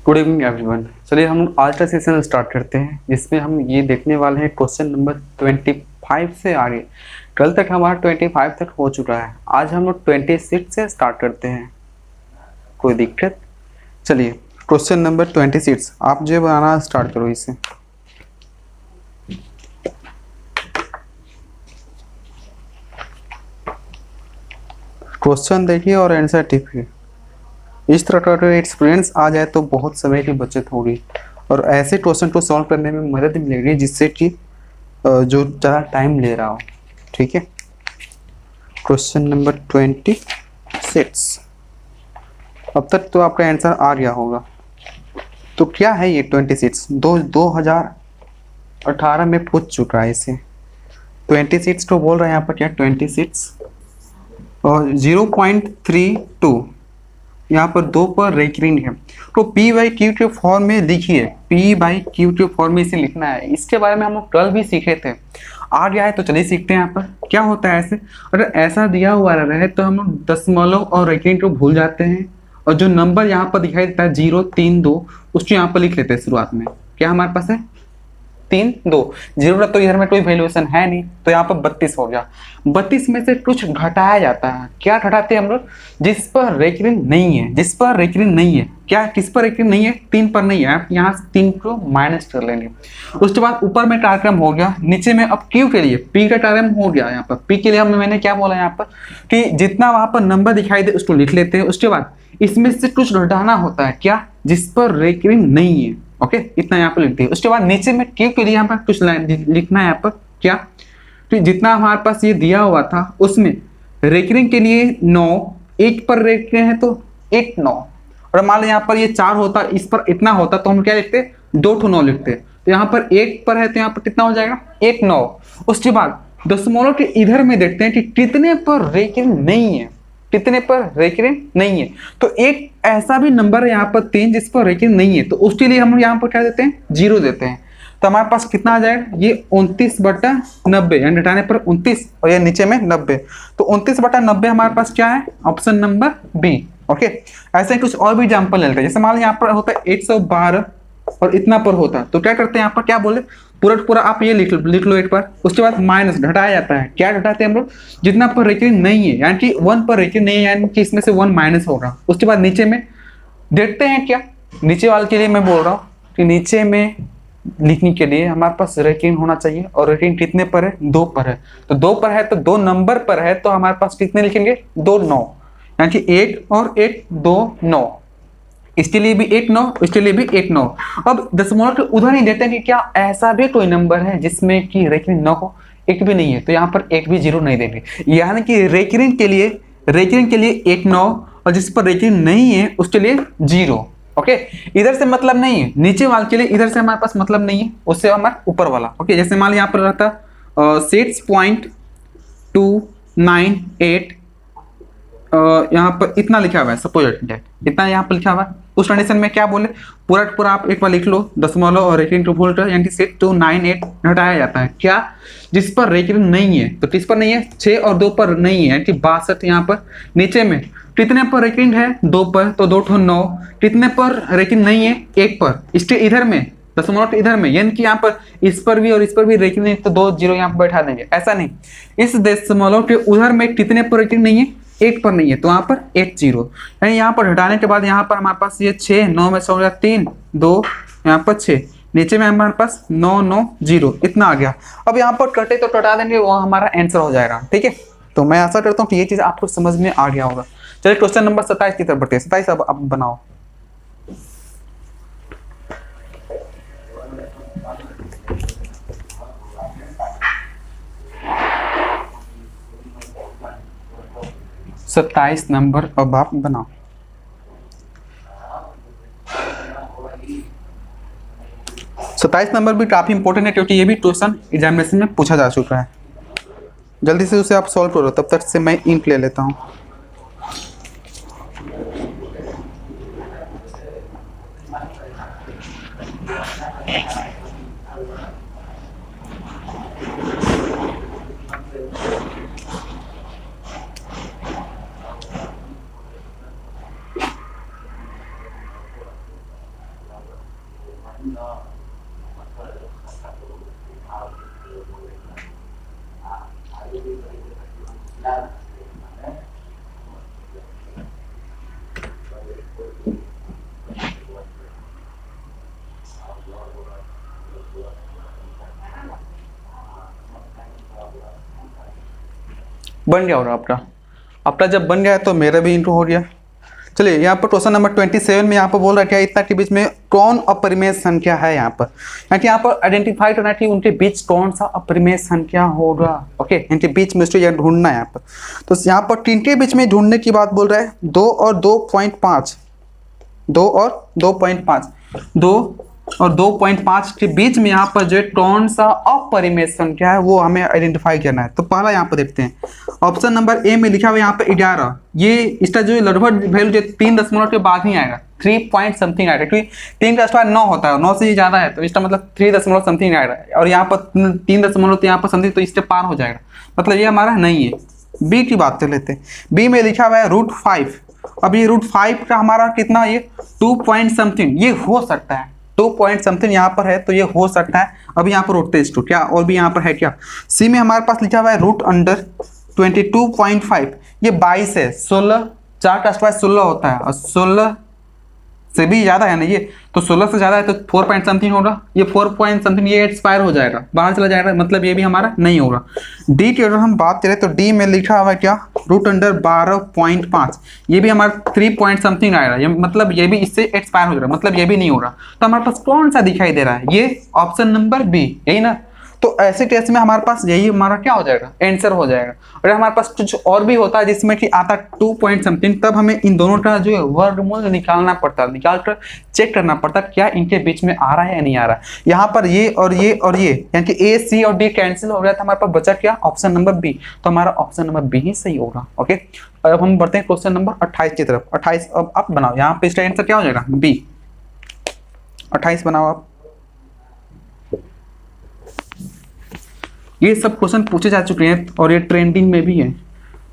Good evening everyone. चलिए हम आज का सेशन स्टार्ट करते हैं, जिसमें हम ये देखने वाले हैं क्वेश्चन नंबर 25 से आगे। कल तक हमारा 25 तक हो चुका है, आज हम लोग 26 से स्टार्ट करते हैं। कोई दिक्कत? चलिए क्वेश्चन नंबर 26 आप जो बनाना स्टार्ट करो इसे। क्वेश्चन देखिए और आंसर टिपिए। इस तरह का एक्सपीरियंस आ जाए तो बहुत समय की बचत होगी और ऐसे क्वेश्चन को सॉल्व करने में मदद मिलेगी, जिससे कि जो ज़्यादा टाइम ले रहा हो। ठीक है, क्वेश्चन नंबर 26। अब तक तो आपका आंसर आ गया होगा। तो क्या है ये 26? 2018 में पूछ चुका है इसे। 26 को बोल रहे हैं यहाँ पर क्या 26 और 0.32 यहाँ पर 2 पर रेकरिंग है। तो P बाई क्यू के फॉर्म में लिखिए, P बाई क्यू के फॉर्म में इसे लिखना है। इसके बारे में हम लोग कल भी सीखे थे, आ गया है तो चलिए सीखते हैं। यहाँ पर क्या होता है ऐसे, अगर ऐसा दिया हुआ रहे तो हम लोग दशमलव और रेकरिंग को भूल जाते हैं, और जो नंबर यहाँ पर दिखाई देता है 0 3 2 उसको यहाँ पर लिख लेते हैं शुरुआत में। क्या हमारे पास है 3 2, जरूरत तो इधर में कोई वैल्यूएशन है नहीं, तो यहाँ पर 32 हो गया। 32 में से कुछ घटाया जाता है। क्या घटाते हैं हम लोग? जिस पर रेकरिंग नहीं है, जिस पर रेकरिंग नहीं है। क्या किस पर रेकरिंग नहीं है? 3 पर नहीं है। आप यहाँ से 3 को माइनस कर लेंगे। उसके बाद ऊपर में डायग्राम हो गया, नीचे में अब क्यू के लिए पी का डायग्राम हो गया। यहाँ पर पी के लिए मैंने क्या बोला यहाँ पर कि जितना वहां पर नंबर दिखाई दे उसको लिख लेते हैं। उसके बाद इसमें से कुछ घटाना होता है, क्या? जिस पर रेकरिंग नहीं है। ओके, इतना यहाँ पर लिखते हैं। उसके बाद नीचे में क्यू के लिए यहाँ पर कुछ लाइन लिखना है। यहाँ पर क्या, तो जितना हमारे पास ये दिया हुआ था उसमें रेकरिंग के लिए 9, 1 पर रेकरिंग है तो 8 9, और मान लो यहाँ पर ये 4 होता, इस पर इतना होता तो हम क्या लिखते? 2 to 9 लिखते। तो यहाँ पर 1 पर है तो यहाँ पर कितना हो जाएगा? 1 9। उसके बाद दशमलव के इधर में देखते हैं कि कितने पर रेकरिंग नहीं है, कितने पर रेकरिंग नहीं है। तो एक ऐसा भी नंबर है यहाँ पर 3 जिस पर रेकरिंग नहीं है, तो उसके लिए हम यहाँ पर क्या देते हैं? 0 देते हैं। तो हमारे पास कितना आ जाएगा? ये 29/90, यानी घटाने पर 29 और ये नीचे में 90। तो 29/90 हमारे पास क्या है? Option number B. ओके, ऐसे कुछ और भी एग्जाम्पल ले लेते हैं। जैसे मान लो यहाँ पर होता है 112 और इतना पर होता है, तो क्या करते हैं यहाँ पर? क्या बोले? पूरा आप ये लिख लो एक बार। उसके बाद माइनस घटाया जाता है। क्या घटाते हैं हम लोग? जितना पर रेकरिंग नहीं है, यानी कि 1 पर रेकरिंग नहीं है, यानी कि इसमें से 1 माइनस होगा। उसके बाद नीचे में देखते हैं क्या, नीचे वाले के लिए मैं बोल रहा हूँ कि नीचे में लिखने के लिए हमारे पास रेकरिंग होना चाहिए, और रेकरिंग कितने पर है? 2 पर है। तो 2 पर है तो 2 नंबर पर है, तो हमारे पास कितने लिखेंगे? 2 9, यानी कि 1 और 1 2 9। इसके लिए भी 1 9, इसके लिए भी 1 9। अब दशमलव के उधर ही देते हैं कि क्या ऐसा भी कोई नंबर है जिसमें कि रेकरिंग न हो? एक भी नहीं है, तो यहाँ पर एक भी 0 नहीं देंगे। यानी कि रेकरिंग के लिए 1 9, और जिस पर रेकरिंग नहीं है उसके लिए 0। ओके, इधर से मतलब नहीं है, नीचे वाले के लिए इधर से हमारे पास मतलब नहीं है, उससे हमारा ऊपर वाला। ओके, जैसे मान लो यहाँ पर रहता 6.298, यहाँ पर इतना लिखा हुआ है, सपोज इतना यहाँ पर लिखा हुआ है। उस कंडीशन में क्या बोले? पूरा आप एक बार लिख लो, दशमलव और रेकरिंग टू वोल्ट, यानी 6.298 घटाया जाता है। क्या? जिस पर रेकरिंग नहीं है। तो किस पर नहीं है? 6 और 2 पर नहीं है, यानी कि 62। यहाँ पर नीचे में कितने पर रेकरिंग है? 2 पर, तो 2 to 9। कितने पर रेकरिंग नहीं है? 1 पर। इसके इधर में दशमलव के इधर में, यानी कि यहाँ पर इस पर भी और इस पर भी रेकरिंग नहीं, तो 2 0 यहाँ पर बैठा देंगे। ऐसा नहीं, इस दशमलव के उधर में कितने पर रेकरिंग नहीं है? 1 पर नहीं है, तो वहां पर 1 0, यानी यहाँ पर हटाने के बाद यहाँ पर हमारे पास ये 6 9 में से हो गया 3 2, यहाँ पर 6, नीचे में हमारे पास 9 9 0, इतना आ गया। अब यहाँ पर कटे तो कटा देंगे, वो हमारा आंसर हो जाएगा। ठीक है, तो मैं आशा करता हूँ कि ये चीज आपको समझ में आ गया होगा। चलिए क्वेश्चन नंबर 27 की तरफ बढ़ते हैं। 27 अब बनाओ। सत्ताईस नंबर अब आप बनाओ। सत्ताईस नंबर भी काफी इंपॉर्टेंट है, क्योंकि ये भी क्वेश्चन एग्जामिनेशन में पूछा जा चुका है। जल्दी से उसे आप सॉल्व करो, तब तक से मैं इंक ले लेता हूँ। बन गया होगा आपका। आपका जब बन गया तो मेरा भी इंटू हो गया। चलिए यहाँ पर क्वेश्चन नंबर 27 में यहाँ पर बोल रहा है क्या इतना के बीच में कौन अपरिमेय संख्या है। यहाँ पर यानी यहाँ पर आइडेंटिफाई करना है कि उनके बीच कौन सा अपरिमेय संख्या होगा। ओके, इनके बीच में उसको ढूंढना है यहाँ पर। तो यहाँ पर तीन के बीच में ढूंढने की बात बोल रहा है 2 और 2.5, 2 और 2.5, 2 और 2.5 के बीच में यहाँ पर जो है कौन सा अपरिमेय संख्या है वो हमें आइडेंटिफाई करना है। तो पहला यहाँ पर देखते हैं, ऑप्शन नंबर ए में लिखा हुआ यहाँ पे 11, ये इसका जो लगभग वैल्यू जो 3 दशमलव के बाद ही आएगा, 3 पॉइंट समथिंग आएगा, क्योंकि 3 का स्क्वायर 9 होता है, 9 से ज़्यादा है तो इसका मतलब 3 दशमलव समथिंग आएगा, और यहाँ पर 3 दशमलव तो यहाँ पर समथिंग, तो इससे पार हो जाएगा, मतलब ये हमारा नहीं है। बी की बात कर लेते हैं, बी में लिखा हुआ है √5। अब ये √5 का हमारा कितना, ये 2 पॉइंट समथिंग, ये हो सकता है 2 पॉइंट समथिंग यहाँ पर है तो ये हो सकता है। अब यहाँ पर √2 क्या और भी यहाँ पर है क्या। सी में हमारे पास लिखा हुआ है √22.5, ये 22 है, 16, 4 का स्क्वायर 16 होता है और 16 से भी ज़्यादा है ना ये, तो 16 से ज़्यादा है तो 4 पॉइंट समथिंग होगा, ये 4 पॉइंट समथिंग ये एक्सपायर हो जाएगा, बाहर चला जाएगा, मतलब ये भी हमारा नहीं होगा। डी की अगर हम बात करें तो डी में लिखा हुआ है क्या √12.5, ये भी हमारा 3 पॉइंट समथिंग आएगा, ये मतलब ये भी इससे एक्सपायर हो जाएगा, मतलब ये भी नहीं होगा। तो हमारे पास कौन सा दिखाई दे रहा है, ये ऑप्शन नंबर बी, यही ना। तो ऐसे केस में हमारे पास यही हमारा क्या हो जाएगा, आंसर हो जाएगा। और हमारे पास कुछ और भी होता है जिसमें कि आता 2 पॉइंट समथिंग, तब हमें इन दोनों का जो है वर्गमूल निकालना पड़ता है, निकाल कर चेक करना पड़ता है क्या इनके बीच में आ रहा है या नहीं आ रहा है। यहाँ पर ये और ये और ये यानी कि ए सी और डी कैंसिल हो गया था, हमारे पास बचा क्या, ऑप्शन नंबर बी, तो हमारा ऑप्शन नंबर बी ही सही होगा। ओके, अब हम बढ़ते हैं क्वेश्चन नंबर 28 की तरफ। 28 अब आप बनाओ, यहाँ पे इसका आंसर क्या हो जाएगा, बी। 28 बनाओ आप। ये सब क्वेश्चन पूछे जा चुके हैं और ये ट्रेंडिंग में भी है,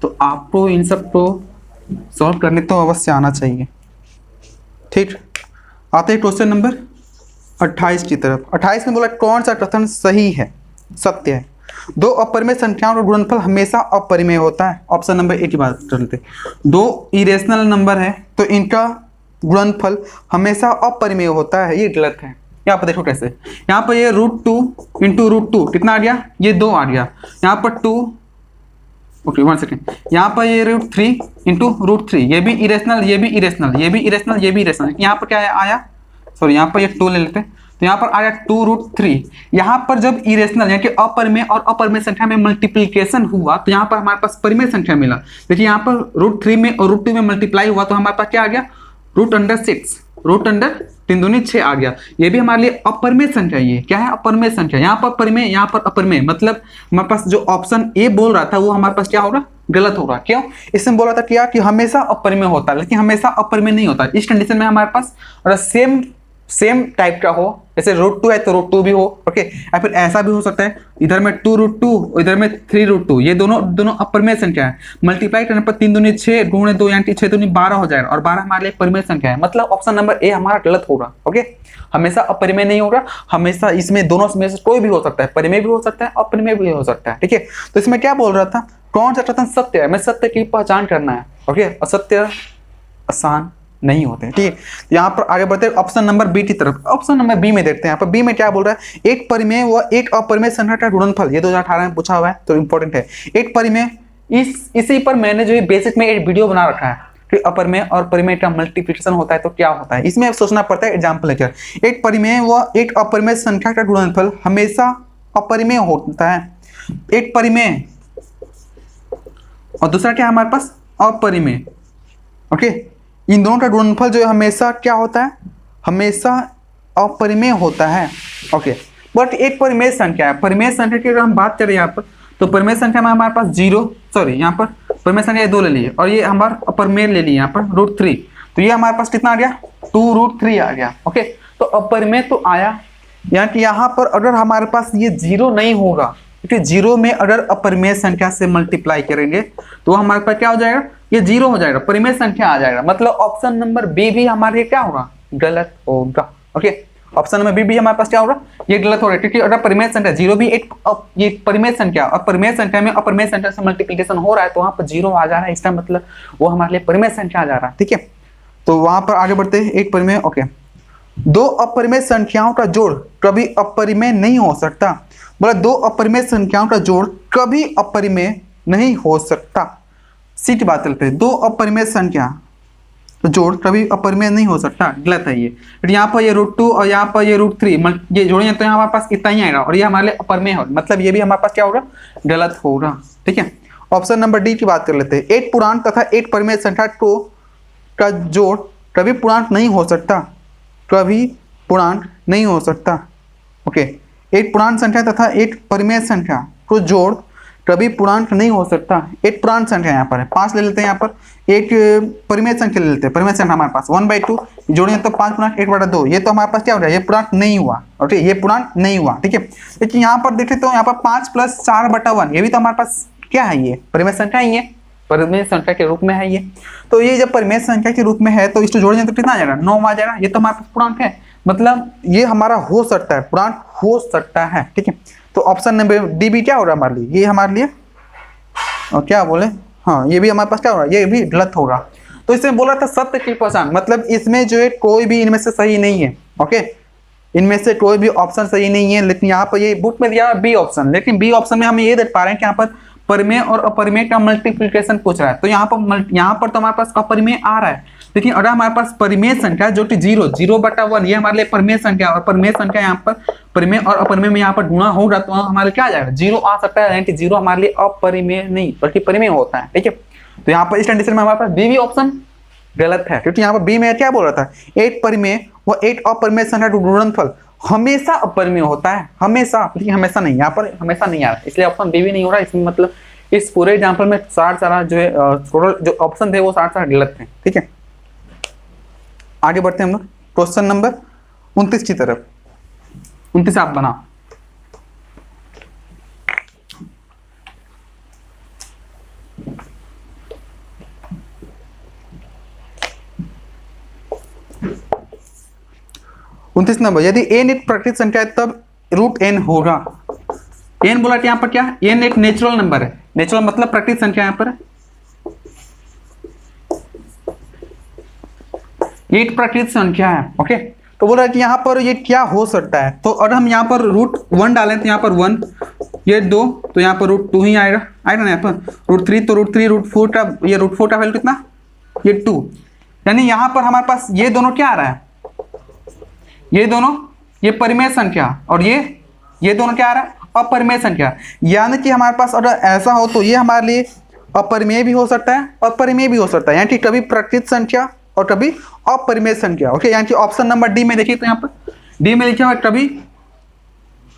तो आपको इन सब को सॉल्व करने तो अवश्य आना चाहिए। ठीक, आते हैं क्वेश्चन नंबर 28 की तरफ। 28 में बोला कौन सा कथन सही है, सत्य है। 2 अपरिमेय संख्याओं का गुणनफल हमेशा अपरिमेय होता है। ऑप्शन नंबर ए की बात करते, 2 इरेशनल नंबर है तो इनका गुणनफल हमेशा अपरिमेय होता है, ये गलत है। यहाँ पर देखो कैसे, यहाँ पर ये √2 इंटू √2 कितना आ गया, ये 2 आ गया। यहाँ पर 2, ओके 1 सेकेंड, यहाँ पर ये √3 इंटू √3, ये भी इरेशनल, ये भी इरेशनल, ये भी इरेशनल, ये भी इरेशनल। यहाँ पर क्या आया, सॉरी यहाँ पर ये 2 ले लेते हैं, तो यहाँ पर आया 2√3। यहाँ पर जब इरेशनल यानी कि अपरिमेय और अपरिमेय संख्या में मल्टीप्लीकेशन हुआ तो यहाँ पर हमारे पास परिमेय संख्या मिला। देखिए यहाँ पर √3 में और √2 में मल्टीप्लाई हुआ तो हमारे पास क्या आ गया, √6, √3 दूनी 6 आ गया। ये भी हमारे लिए अपरिमेय संख्या, ये क्या है, अपरिमेय संख्या। यहाँ पर परिमेय, यहाँ पर अपरिमेय, मतलब हमारे पास जो ऑप्शन ए बोल रहा था वो हमारे पास क्या होगा, गलत होगा। क्यों, इसमें बोला था क्या कि हमेशा अपरिमेय होता है, लेकिन हमेशा अपरिमेय नहीं होता। इस कंडीशन में हमारे पास सेम टाइप का हो, जैसे √2 है तो √2 भी हो, ओके। या फिर ऐसा भी हो सकता है, इधर में 2√2 इधर में 3√2, ये दोनों अपरिमेय संख्या है। मल्टीप्लाई करने पर 3 दूनी 6 गुणे 2 यानी कि 6 दूनी 12 हो जाएगा, और 12 हमारे लिए परिमेय संख्या है, मतलब ऑप्शन नंबर ए हमारा गलत होगा। ओके, हमेशा अपरिमेय नहीं होगा, हमेशा इसमें दोनों में से कोई भी हो सकता है, परिमेय भी हो सकता है, अपरिमेय भी हो सकता है। ठीक है, तो इसमें क्या बोल रहा था, कौन सा कथन सत्य है, हमें सत्य की पहचान करना है। ओके, असत्य आसान नहीं होते। ठीक है, यहाँ पर आगे बढ़ते हैं ऑप्शन नंबर बी की तरफ। ऑप्शन नंबर बी में देखते हैं, यहाँ पर बी में क्या बोल रहा है, एक परिमेय व एक अपरिमेय संख्या का गुणनफल, ये 2018 में पूछा हुआ है तो इंपॉर्टेंट है। एक परिमेय, इसी पर मैंने जो बेसिक में एक वीडियो बना रखा है कि अपरिमेय और परिमेय का मल्टीप्लिकेशन होता है तो क्या होता है, इसमें सोचना पड़ता है एग्जाम्पल लेकर। एक परिमेय व एक अपरिमेय संख्या का गुणनफल हमेशा अपरिमेय होता है। एक परिमेय और दूसरा क्या है हमारे पास, अपरिमेय। ओके, इन दोनों का गुणनफल जो है हमेशा क्या होता है, हमेशा अपरिमेय होता है। ओके, बट एक परिमेय संख्या है, परिमेय संख्या की अगर हम बात करें यहाँ पर, तो परिमेय संख्या में हमारे पास 0, सॉरी यहाँ पर परिमेय संख्या 2 ले लिए और ये हमारा अपरिमेय ले लिए यहाँ पर √3, तो ये हमारे पास कितना आ गया, 2√3 आ गया। ओके, तो अपरिमेय तो आया, यानी कि यहाँ पर अगर हमारे पास ये 0 नहीं होगा, क्योंकि 0 में अगर अपरिमेय संख्या से मल्टीप्लाई करेंगे तो हमारे पास क्या हो जाएगा, ये 0 हो जाएगा, परिमेय संख्या आ जाएगा, मतलब ऑप्शन नंबर बी भी हमारे लिए क्या होगा, गलत होगा। ओके, ऑप्शन नंबर बी भी हमारे पास क्या होगा, ये गलत हो रहा है, क्योंकि अगर परिमेय संख्या जीरो भी एक ये परिमेय संख्या और परिमेय संख्या में अपरिमेय संख्या से मल्टीप्लिकेशन हो रहा है तो वहां पर जीरो आ जा रहा है, इसका मतलब वो हमारे लिए परिमेय संख्या आ जा रहा है। ठीक है, तो वहां पर आगे बढ़ते हैं। एक परिमेय, ओके, दो अपरिमेय संख्याओं का जोड़ कभी अपरिमेय नहीं हो सकता। बोला दो अपरिमेय संख्याओं का जोड़ कभी अपरिमेय नहीं हो सकता। सीट बात चलते हैं, दो अपरिमेय संख्या तो जोड़ कभी अपरिमेय नहीं हो सकता, गलत है ये। फिर यहाँ पर ये √2 और यहाँ पर ये √3 ये जोड़ेंगे तो यहाँ हमारे पास इतना ही आएगा और ये हमारे लिए अपरिमेय होगा, मतलब ये भी हमारे पास क्या होगा, गलत होगा। ठीक है, ऑप्शन नंबर डी की बात कर लेते हैं। 8 पूर्णांक तथा 8 परिमेय संख्या का जोड़ कभी पूर्णांक नहीं हो सकता, कभी पूर्णांक नहीं हो सकता। ओके, 8 पूर्णांक संख्या तथा 8 परिमेय संख्या को जोड़ कभी पूर्णांक नहीं हो सकता। 8 पूर्णांक संख्या यहाँ पर है, 5 ले लेते हैं, यहाँ पर 8 परिमेय संख्या ले लेते हैं। परिमेय संख्या हमारे पास 1/2 जोड़ेंगे तो 5 पूर्णांक 1/2, ये तो हमारे पास क्या हो रहा है, ये पूर्णांक नहीं हुआ। ओके, ये पूर्णांक नहीं हुआ। ठीक है, लेकिन यहाँ पर देखें तो यहाँ पर 5 + 4/1 ये भी तो हमारे पास क्या है, ये परिमेय संख्या ही है, परिमेय संख्या के रूप में है ये। तो ये जब परिमेय संख्या के रूप में है तो इसको जोड़ेंगे तो कितना आ जाएगा, 9 आ जाएगा। ये तो हमारे पास पूर्णांक है, मतलब ये हमारा हो सकता है, पूर्णांक हो सकता है। ठीक है, तो ऑप्शन नंबर डी भी क्या हो रहा है हमारे लिए, ये हमारे लिए और क्या बोले, हाँ ये भी हमारे पास क्या हो रहा है, ये भी गलत होगा। तो इसमें बोला था सत्य की पहचान, मतलब इसमें जो है कोई भी इनमें से सही नहीं है। ओके, इनमें से कोई भी ऑप्शन सही नहीं है, लेकिन यहाँ पर ये बुक में दिया बी ऑप्शन, लेकिन बी ऑप्शन में हम ये देख पा रहे हैं कि यहाँ पर परिमेय और अपरिमेय का मल्टीप्लिकेशन पूछ रहा है। तो यहाँ पर तो हमारे पास अपरिमेय आ रहा है, लेकिन अगर हमारे पास परिमेय संख्या जो कि 0/1 ये हमारे लिए परिमेय संख्या और परिमेय संख्या यहाँ पर परिमेय और अपरिमेय में यहाँ पर गुणा होगा तो हमारे क्या आ जाएगा, 0 आ सकता है, यानी कि 0 हमारे लिए अपरिमेय नहीं बल्कि परिमेय होता है। ठीक है, तो यहाँ पर इस कंडीशन में हमारे पास बी ऑप्शन गलत है, क्योंकि यहाँ पर बी में क्या बोल रहा था, 8 परिमेय व 8 अपरिमेय संख्या का गुणनफल हमेशा अपरिमेय होता है, हमेशा, लेकिन हमेशा नहीं, यहाँ पर हमेशा नहीं आ रहा है, इसलिए ऑप्शन बी भी नहीं हो रहा। इसमें मतलब इस पूरे एग्जाम्पल में 60 जो है टोटल जो ऑप्शन थे वो 60 गलत थे। ठीक है, आगे बढ़ते हैं हम लोग क्वेश्चन नंबर 29 की तरफ। 29 आप बना। उनतीस नंबर, यदि n एक प्राकृतिक संख्या है तब √n होगा। n बोला कि यहाँ पर क्या, n एक नेचुरल नंबर है, नेचुरल मतलब प्राकृतिक संख्या यहाँ पर ये एक प्राकृतिक संख्या है। ओके, तो बोला कि यहाँ पर ये क्या हो सकता है, तो अगर हम यहाँ पर √1 डालें तो यहाँ पर 1, ये 2 तो यहाँ पर √2 ही आएगा ना, यहाँ पर √3 तो √3 √4 का ये √4 का वैल्यू कितना, ये 2, यानी यहाँ पर हमारे पास ये दोनों क्या आ रहा है, ये दोनों ये परिमेय संख्या और ये दोनों क्या आ रहा है, अपरिमेय संख्या। यानी कि हमारे पास अगर ऐसा हो तो ये हमारे लिए अपरिमेय भी हो सकता है और परिमेय भी हो सकता है, यानी कि कभी प्राकृतिक संख्या और कभी अपरिमेय संख्या। ओके, यानी कि ऑप्शन नंबर डी में देखिए तो यहाँ पर डी में लिखा हुआ कभी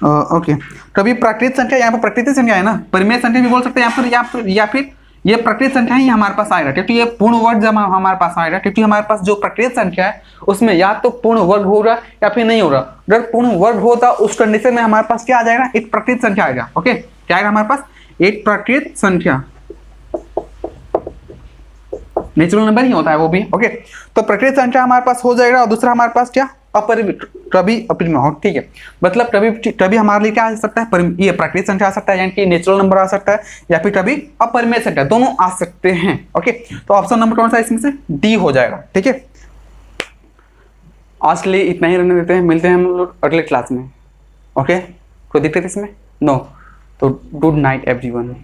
ओके कभी प्राकृतिक संख्या, यहाँ पर प्राकृतिक संख्या है ना, परिमेय संख्या भी बोल सकते हैं यहाँ पर, या फिर ये प्राकृतिक संख्या ही हमारे पास आएगा, क्योंकि ये पूर्ण वर्ग जब हमारे पास आएगा, क्योंकि हमारे पास जो प्राकृतिक संख्या है उसमें या तो पूर्ण वर्ग होगा या फिर नहीं होगा। अगर पूर्ण वर्ग होता उस कंडीशन में हमारे पास क्या आ जाएगा, एक प्राकृतिक संख्या आएगा। ओके, क्या आएगा हमारे पास, एक प्राकृतिक संख्या, नेचुरल नंबर ही होता है वो भी। ओके, तो प्राकृतिक संख्या हमारे पास हो जाएगा और दूसरा हमारे पास क्या, अपरिमेय, कभी अपरिमेय हो। ठीक है, मतलब कभी हमारे लिए क्या आ सकता है, ये प्राकृतिक संख्या आ सकता है, यानी कि नेचुरल नंबर आ सकता है, या फिर कभी अपरिमेय संख्या, दोनों आ सकते हैं। ओके, तो ऑप्शन नंबर कौन सा इसमें से, डी हो जाएगा। ठीक है, आज के लिए इतना ही रहने देते हैं, मिलते हैं हम लोग अगले क्लास में। ओके, कोई दिक्कत इसमें, नो, तो गुड नाइट एवरीवन।